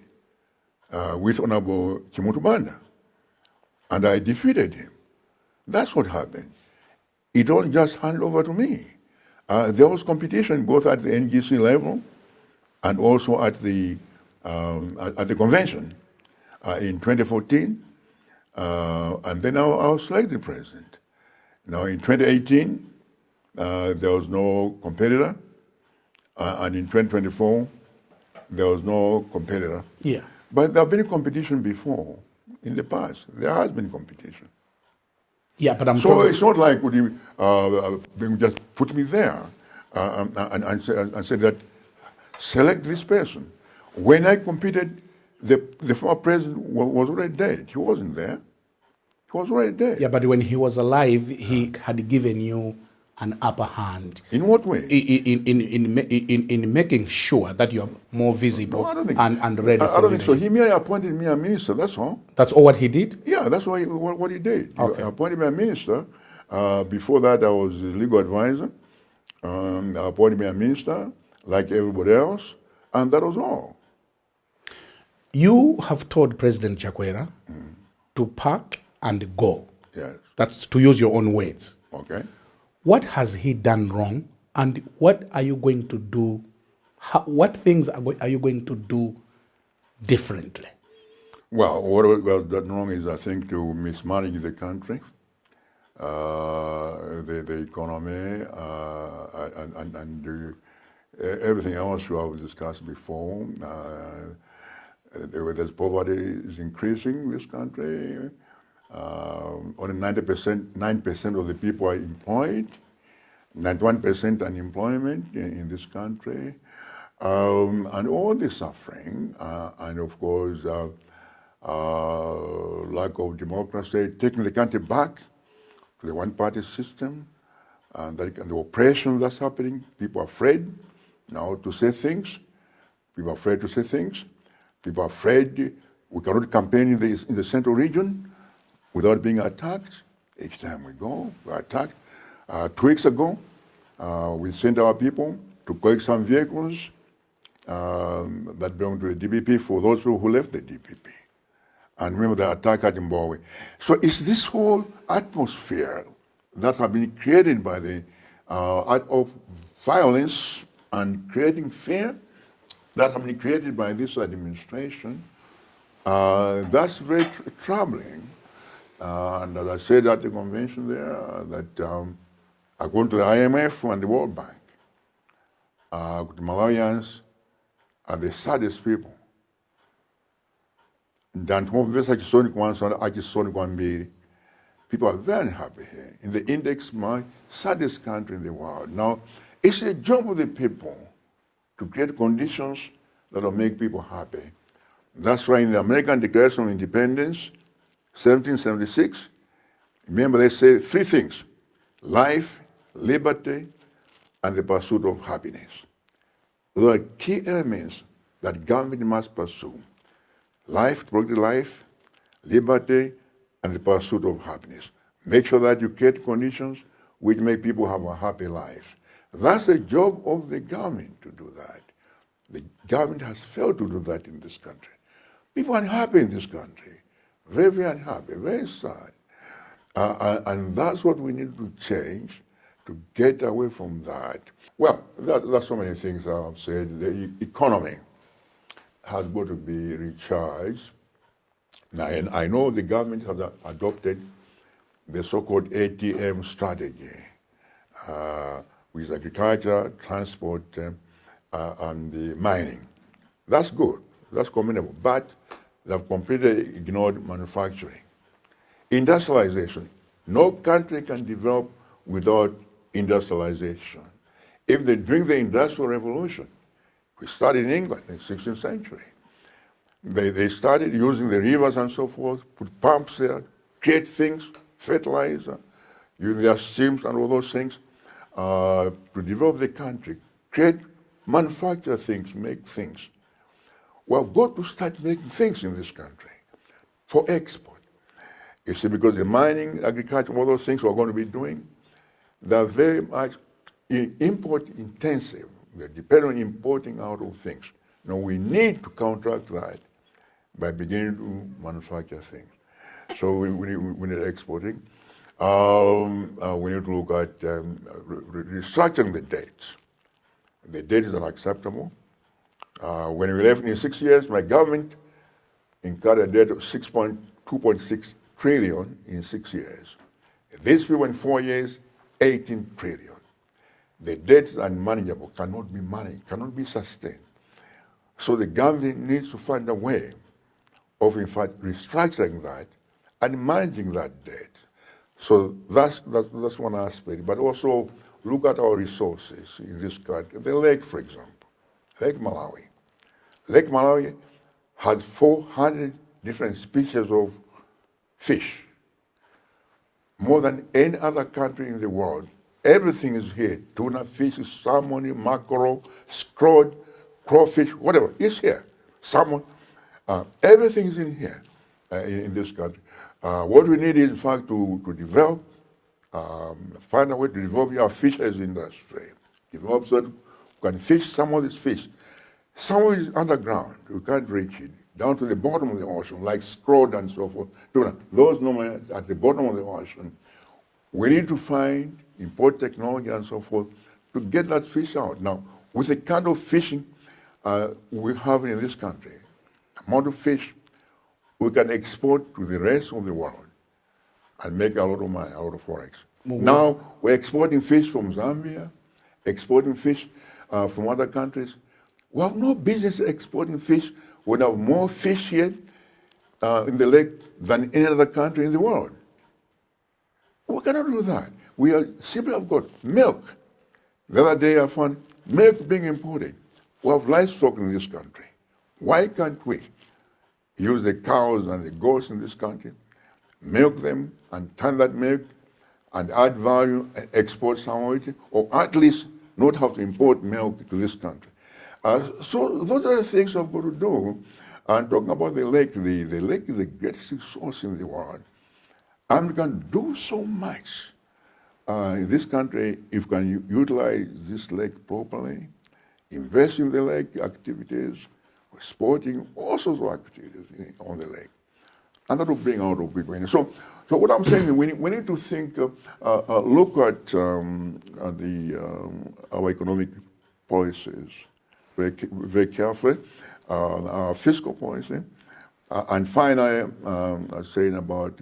with Honorable Kimutubanda, and I defeated him. That's what happened. It don't just hand over to me. There was competition both at the NGC level and also at the convention in 2014, and then I was selected president. Now in 2018, there was no competitor, and in 2024, there was no competitor. yeah. But there have been competition before, in the past. There has been competition. Yeah, but I'm So talking. it's not like they just put me there and said that select this person. When I competed, the former president was already dead. He wasn't there. He was already dead. Yeah, but when he was alive, he had given you an upper hand In what way? in making sure that you're more visible No, I don't think. and ready I for don't think so. leadership. He merely appointed me a minister. That's all. That's all what he did? Yeah, that's what he did. Okay. He appointed me a minister. Before that, I was a legal advisor. Appointed me a minister, like everybody else, and that was all. You have told President Chakwera to pack and go. Yes. That's to use your own words. Okay. What has he done wrong, and what are you going to do? What things are you going to do differently? Well, what was done wrong is, I think, to mismanage the country, the economy, and everything else we have discussed before. There's poverty is increasing in this country. Only 9% of the people are employed, 91% unemployment in this country, and all the suffering, and of course, lack of democracy, taking the country back to the one-party system, and the oppression that's happening. People are afraid now to say things. People are afraid to say things. People are afraid we cannot campaign in the central region without being attacked. Each time we go, we're attacked. 2 weeks ago, we sent our people to collect some vehicles that belong to the DPP for those people who left the DPP. And remember the attack at Zimbabwe. So it's this whole atmosphere that has been created by the act of violence and creating fear that has been created by this administration. That's very troubling. And as I said at the convention there, that according to the IMF and the World Bank, the Malawians are the saddest people. People are very happy here. In the index, my saddest country in the world. Now, it's a job of the people to create conditions that will make people happy. That's why in the American Declaration of Independence, 1776, remember they say 3 things: life, liberty, and the pursuit of happiness. Those are key elements that government must pursue. Life, protect life, liberty, and the pursuit of happiness. Make sure that you create conditions which make people have a happy life. That's the job of the government to do that. The government has failed to do that in this country. People are unhappy in this country. Very, very unhappy, very sad. And that's what we need to change to get away from that. Well, that's so many things I've said. The economy has got to be recharged. Now, and I know the government has adopted the so-called ATM strategy, with agriculture, transport, and the mining. That's good. That's commendable. But they've completely ignored manufacturing. Industrialization. No country can develop without industrialization. If they during the Industrial Revolution, we started in England in the 16th century. They started using the rivers and so forth, put pumps there, create things, fertilizer, use their streams and all those things to develop the country, create, manufacture things, make things. We've got to start making things in this country for export. You see, because the mining, agriculture, all those things we're going to be doing, they're very much import intensive. They depend on importing out of things. Now we need to counteract that by beginning to manufacture things. So we need exporting. We need to look at restructuring the debts. The debt is unacceptable. When we left in 6 years, my government incurred a debt of 2.6 trillion in 6 years. These people in 4 years, 18 trillion. The debt is unmanageable, cannot be managed, cannot be sustained. So the government needs to find a way of, in fact, restructuring that and managing that debt. So that's one aspect. But also look at our resources in this country. The lake, for example, Lake Malawi. Lake Malawi had 400 different species of fish, more than any other country in the world. Everything is here. Tuna fish, salmon, mackerel, scrod, crawfish, whatever, is here. Salmon, everything is in here, in this country. What we need is, in fact, to develop, find a way to develop our fisheries industry. Develop so that we can fish some of this fish. Some of it is underground. We can't reach it. Down to the bottom of the ocean, like scrod and so forth. Tuna, those normally at the bottom of the ocean. We need to find, import technology and so forth to get that fish out. Now, with the kind of fishing we have in this country, amount of fish we can export to the rest of the world and make a lot of money, a lot of forex. Now, we're exporting fish from Zambia, exporting fish from other countries. We have no business exporting fish. We have more fish here in the lake than any other country in the world. We cannot do that. We are simply have got milk. The other day I found milk being imported. We have livestock in this country. Why can't we use the cows and the goats in this country, milk them and turn that milk and add value and export some of it, or at least not have to import milk to this country? So those are the things we've got to do. And talking about the lake is the greatest resource in the world. And we can do so much in this country if we can utilize this lake properly, invest in the lake activities, sporting, all sorts of activities on the lake. And that will bring out of people in. So what I'm saying is we need to think, look at our economic policies very carefully, our fiscal policy, and finally, saying about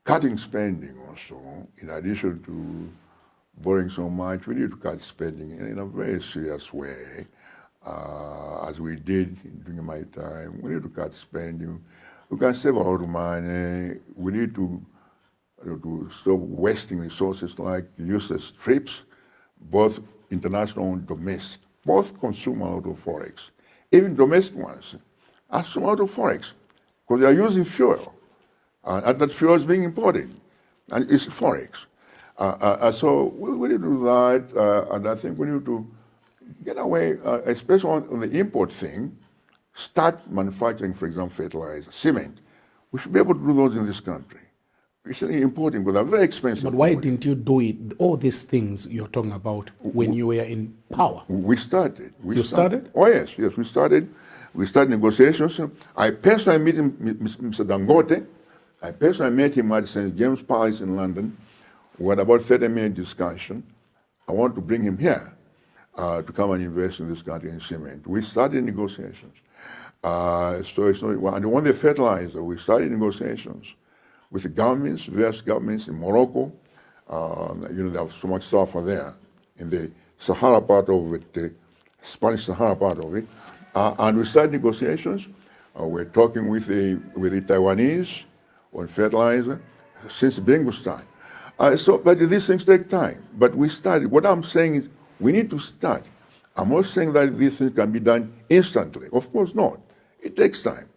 cutting spending also, in addition to borrowing so much, we need to cut spending in a very serious way, as we did during my time. We need to cut spending. We can save a lot of money. We need to stop wasting resources like useless trips, both international and domestic. Both consume a lot of forex. Even domestic ones consume a lot of forex because they are using fuel, and that fuel is being imported, and it's forex. So we need to do that, and I think we need to get away, especially on the import thing, start manufacturing, for example, fertilizer, cement. We should be able to do those in this country. It's really important because they're very expensive. But why didn't you do it, all these things you're talking about, when you were in power? We started. You started? Oh, yes, we started. We started negotiations. I personally met Mr. Dangote. I personally met him at St. James Palace in London. We had about 30-minute discussion. I want to bring him here to come and invest in this country in cement. We started negotiations. So it's not, and on the fertilizer, we started negotiations with the governments, various governments in Morocco. They have so much sulfur there in the Sahara part of it, the Spanish Sahara part of it. And we started negotiations. We're talking with the Taiwanese on fertilizer since Bengu's time. But these things take time. But we started. What I'm saying is we need to start. I'm not saying that these things can be done instantly. Of course not. It takes time.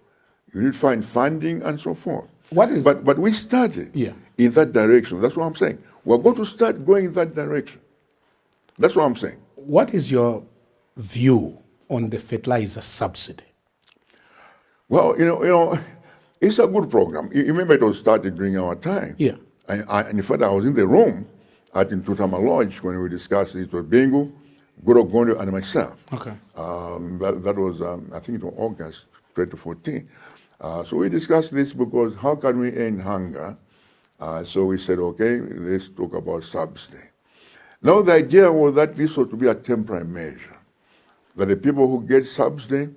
You need to find funding and so forth. What is? But we started in that direction. That's what I'm saying. We're going to start going in that direction. That's what I'm saying. What is your view on the fertilizer subsidy? Well, it's a good program. You remember it was started during our time. Yeah. And in fact, I was in the room at Muthatika Lodge when we discussed it with Bingu, Guru Gondo, and myself. Okay. That was, I think it was August 2014. So we discussed this because how can we end hunger? So we said, okay, let's talk about subsidy. Now the idea was that this ought to be a temporary measure, that the people who get subsidy,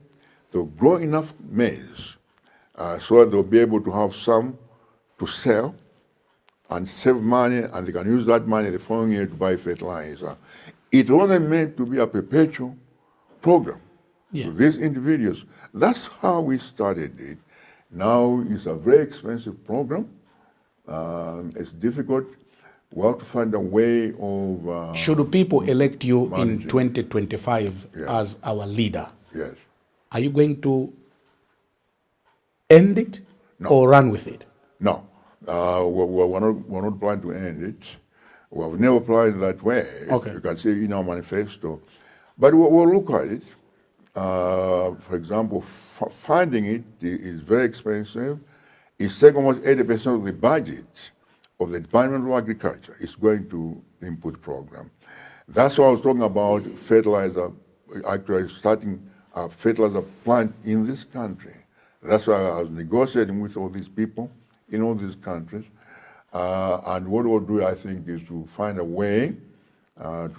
they'll grow enough maize so that they'll be able to have some to sell and save money, and they can use that money the following year to buy fertilizer. It wasn't meant to be a perpetual program to these individuals. That's how we started it. Now it's a very expensive program. It's difficult. We have to find a way of... Should people elect you managing. in 2025 as our leader? Yes. Are you going to end it or run with it? No. We're not planning to end it. We have never planned that way. Okay. You can see in our manifesto. But we'll look at it. For example, funding it is very expensive. It's taking almost 80% of the budget of the Department of Agriculture is going to the input program. That's why I was talking about fertilizer, actually starting a fertilizer plant in this country. That's why I was negotiating with all these people in all these countries. And what we'll do, I think, is to find a way of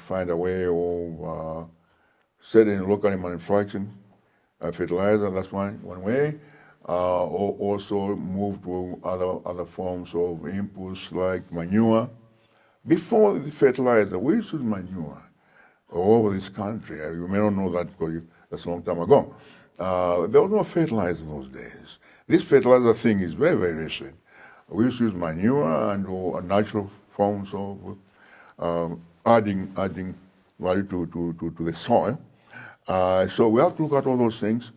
setting locally manufacturing fertilizer. That's one way. Also move to other forms of inputs like manure. Before the fertilizer, we used to use manure all over this country. You may not know that because that's a long time ago. There was no fertilizer in those days. This fertilizer thing is very, very recent. We used to use manure and natural forms of adding value to the soil. So we have to look at all those things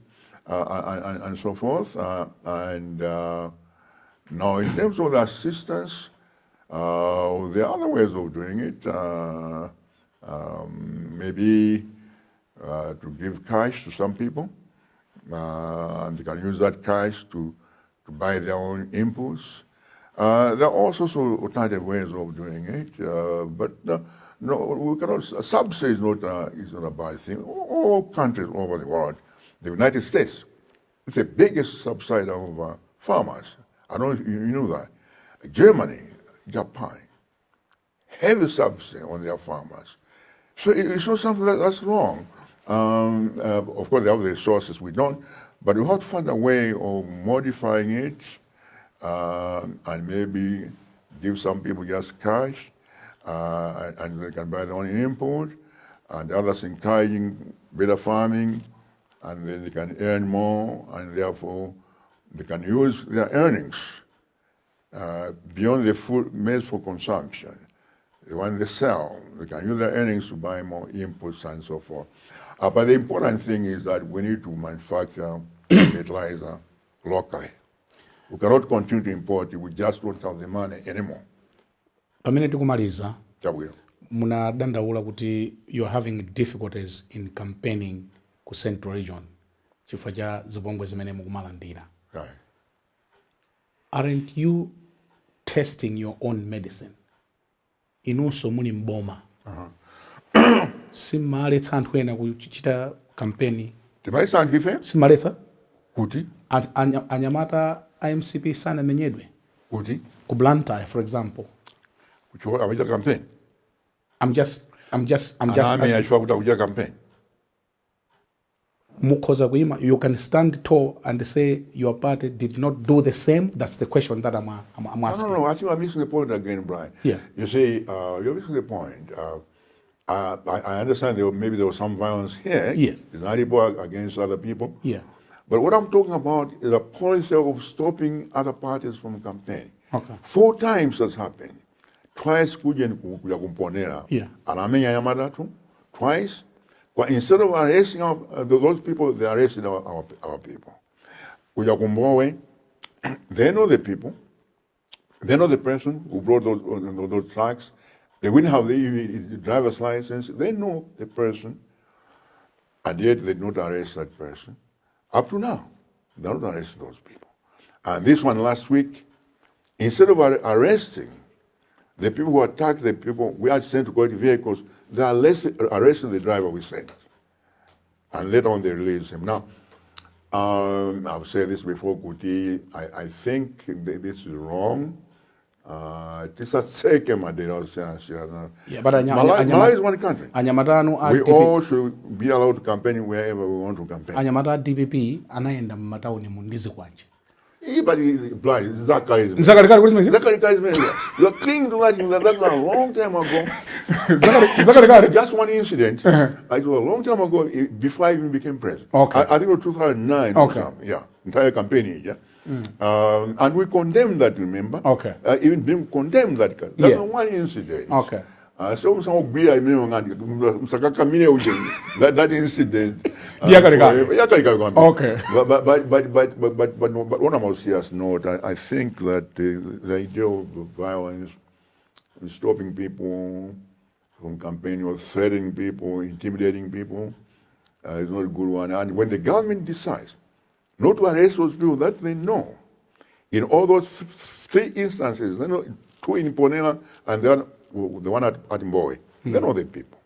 and so forth. Now, in terms of the assistance, there are other ways of doing it. Maybe to give cash to some people, and they can use that cash to buy their own inputs. There are all sorts of alternative ways of doing it, but no, we cannot. Subsidy is not a bad thing. All countries all over the world, the United States, it's the biggest subsidy of farmers. I don't know if you knew that. Germany, Japan, heavy subsidy on their farmers. So it's not something that's wrong. Of course, they have the resources, we don't, but we have to find a way of modifying it and maybe give some people just cash and they can buy their own input, and others encouraging better farming, and then they can earn more, and therefore they can use their earnings beyond the food made for consumption. When they sell, they can use their earnings to buy more inputs and so forth. But the important thing is that we need to manufacture fertilizer locally. We cannot continue to import it. We just don't have the money anymore. Pamene tikumaliza, Chabwino. munadandaula kuti you are having difficulties in campaigning ku Central Region chifukwa cha zipongwe zimene mukumalandira. Right. Aren't you testing your own medicine? Inonso muli mboma. Simaletsa anthu ena kuchita kampeni. Timaletsa anthu ife? Simaletsa. Kuti? Anyamata IMCP sana menyedwe. Kuti? Ku Blantyre, for example. Kuchora kuja campaign. I'm just Anami ashwa kuja campaign. Mukoza kuima, you can stand tall and say your party did not do the same. That's the question that I'm asking. No, I think I'm missing the point again, Brian. Yeah. You see, you're missing the point. I understand maybe there was some violence here. Yes. It's not people against other people. Yeah. But what I'm talking about is a policy of stopping other parties from campaigning. Okay. 4 times that's happened. Twice kuja kumponera. Yeah. Anamenya yamadatu. Twice. But instead of arresting those people, they arrested our people. Ujakumbowe, they know the people, they know the person who brought those trucks. They wouldn't have the driver's license. They know the person, and yet they don't arrest that person. Up to now, they don't arrest those people. And this one last week, instead of arresting the people who attacked the people, we had sent to quality vehicles, they arrested the driver we sent. And later on they released him. Now, I've said this before, Kuti, I think this is wrong. This is taken my data. Yeah, but Malawi is one country. We all should be allowed to campaign wherever we want to campaign. Anyamata DPP anaenda matauni mundizi kwanje. But blind, Zachary is Zachary you are clinging to that was a long time ago. Zachary Just one incident. It was a long time ago, before I even became president. Okay. I think it was 2009 or something. Yeah, entire campaign. Yeah. And we condemned that, remember? Okay. Even being condemned that. That's one incident. Okay. So some that incident. Okay. But on a more serious note, I think that the idea of violence, stopping people from campaigning or threatening people, intimidating people, is not a good one. And when the government decides not to arrest those people that they know, in all those three instances, they know, two in Ponela and the one at Mbowe, they know the people.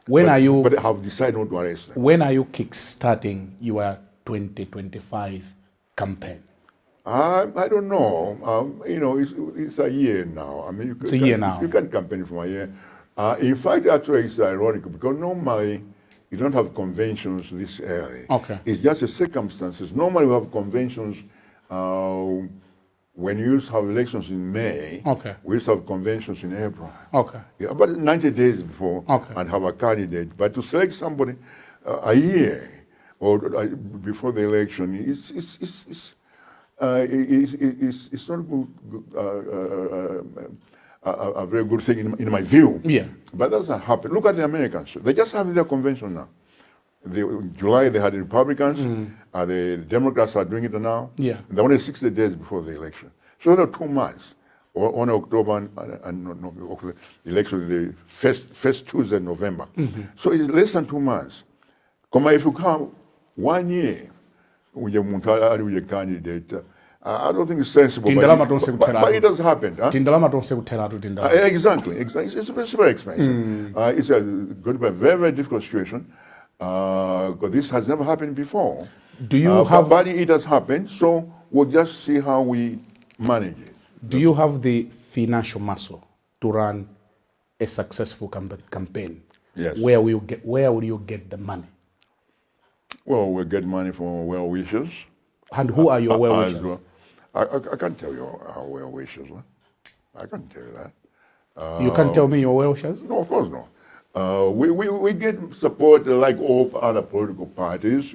But they have decided not to arrest them. When are you kick-starting your 2025 campaign? I don't know. It's a year now. I mean, it's a year now. You can campaign for a year. In fact, actually, it's ironic because normally you don't have conventions this early. Okay. It's just the circumstances. Normally we have conventions when you used to have elections in May. Okay. We used to have conventions in April. Okay. Yeah, about 90 days before and have a candidate. But to select somebody a year or before the election, it's not a very good thing in my view. Yeah. But that doesn't happen. Look at the Americans. They just have their convention now. In July, they had the Republicans. The Democrats are doing it now. Yeah. They're only 60 days before the election. So they're 2 months. On October and the election, the first Tuesday in November. So it's less than 2 months. If you come 1 year with a candidate, I don't think it's sensible, but it does happen. Huh? Exactly. It's very expensive. It's going to be a very, very difficult situation because this has never happened before. Do you have? But it has happened, so we'll just see how we manage it. Do you have the financial muscle to run a successful campaign? Yes. Where will you get the money? Well, we'll get money from well-wishers. And who are your well-wishers? Well. I can't tell you our well-wishers. Huh? I can't tell you that. You can't tell me your well-wishers? No, of course not. We get support like all other political parties,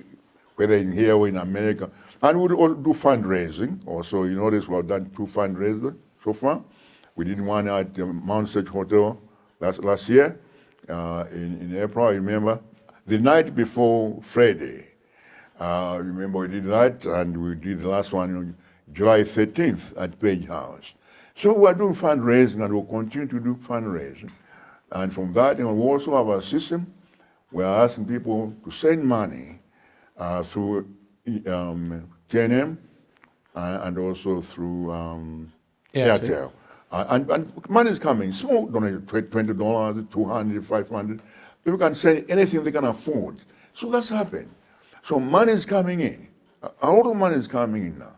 whether in here or in America. And we do fundraising also. You notice we've done 2 fundraisers so far. We did one at the Mount Search Hotel last year in April, I remember. The night before Friday, remember we did that, and we did the last one on July 13th at Page House. So we're doing fundraising, and we'll continue to do fundraising. And from that, we also have a system. We're asking people to send money through TNM and also through Airtel. And money is coming. Small donation, $20, $200, $500. People can send anything they can afford. So that's happened. So money is coming in. A lot of money is coming in now.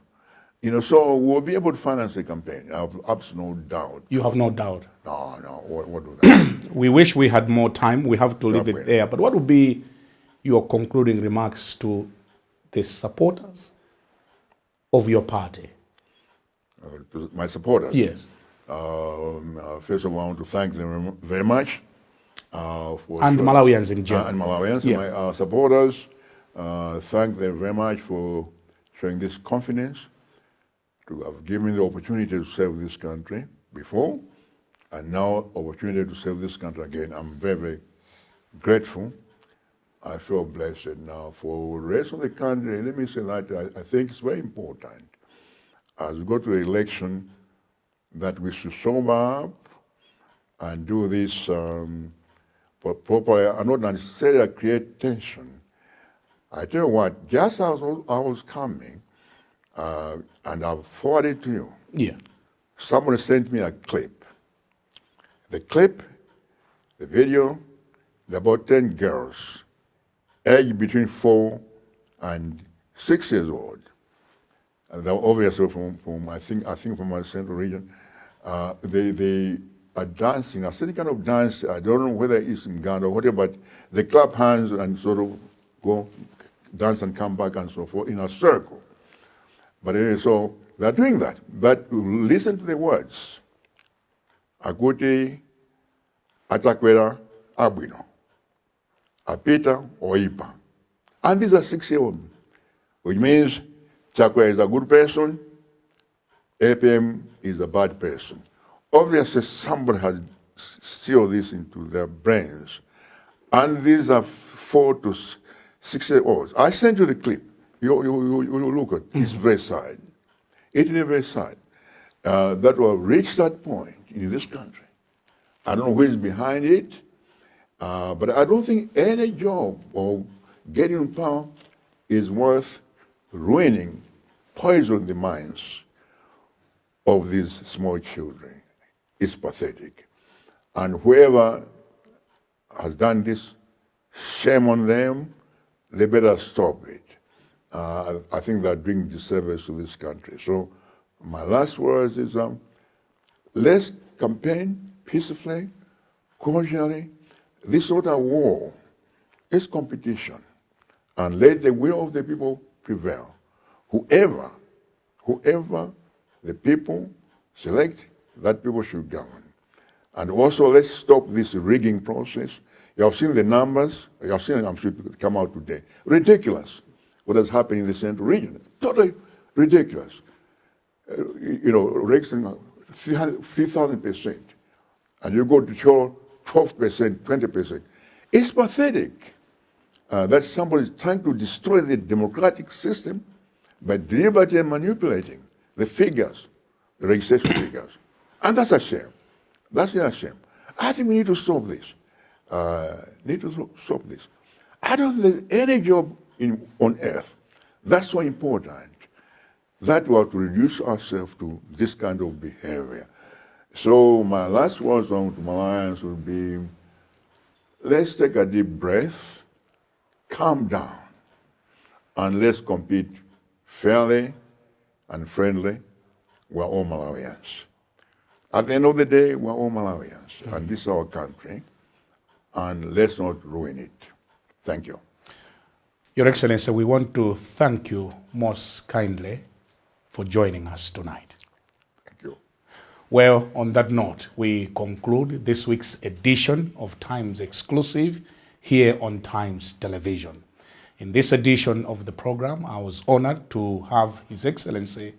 So we'll be able to finance the campaign. I have absolutely no doubt. You have no doubt? No. What do that? We wish we had more time. We have to leave it there. But what would be your concluding remarks to the supporters of your party? My supporters? Yes. First of all, I want to thank them very much. And Malawians in general. And Malawians, my supporters, thank them very much for showing this confidence, to have given me the opportunity to serve this country before, and now opportunity to serve this country again. I'm very, very grateful I feel blessed now. For the rest of the country, let me say that I think it's very important as we go to the election that we should sober up and do this properly and not necessarily create tension. I tell you what, just as I was coming, and I've forwarded to you, Yeah. somebody sent me a clip. The clip, the video, about 10 girls, aged between 4 and 6 years old. And they're obviously from I think from my central region. They are dancing, a certain kind of dance. I don't know whether it's in Ghana or whatever, but they clap hands and sort of go dance and come back and so forth in a circle. But anyway, so they're doing that. But listen to the words. Akuti, Atakwera, Abuino, Apita, Oipa. And these are 6-year-olds, which means Chakwera is a good person, APM is a bad person. Obviously, somebody has sealed this into their brains. And these are 4 to 6-year-olds. I sent you the clip. You look at it. It's very sad. It is very sad that will reach that point in this country. I don't know who is behind it, but I don't think any job or getting in power is worth ruining, poisoning the minds of these small children. It's pathetic. And whoever has done this, shame on them, they better stop it. I think they're doing disservice to this country. So my last words is, let's campaign peacefully, cordially. This sort of war is competition. And let the will of the people prevail. Whoever the people select, that people should govern. And also, let's stop this rigging process. You have seen the numbers. You have seen it, I'm sure, come out today. Ridiculous. What has happened in the central region. Totally ridiculous. Rates 3,000%. And you go to show 12%, 20%. It's pathetic that somebody is trying to destroy the democratic system by deliberately manipulating the figures, the registration figures. And that's a shame. That's a shame. I think we need to stop this. I don't think there's any job on earth that's so important that we have to reduce ourselves to this kind of behavior. So my last words on to Malayans would be, let's take a deep breath, calm down, and let's compete fairly and friendly. We're all Malawians. At the end of the day, we're all Malawians, and this is our country, and let's not ruin it. Thank you. Your Excellency, we want to thank you most kindly for joining us tonight. Thank you. Well, on that note, we conclude this week's edition of Times Exclusive here on Times Television. In this edition of the program, I was honored to have His Excellency,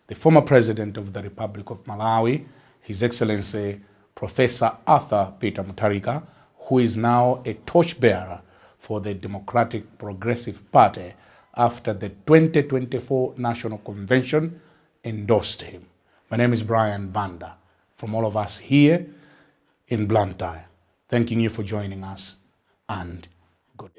the former President of the Republic of Malawi, His Excellency Professor Arthur Peter Muthatika, who is now a torchbearer for the Democratic Progressive Party after the 2024 National Convention endorsed him. My name is Brian Banda, from all of us here in Blantyre, thanking you for joining us, and good.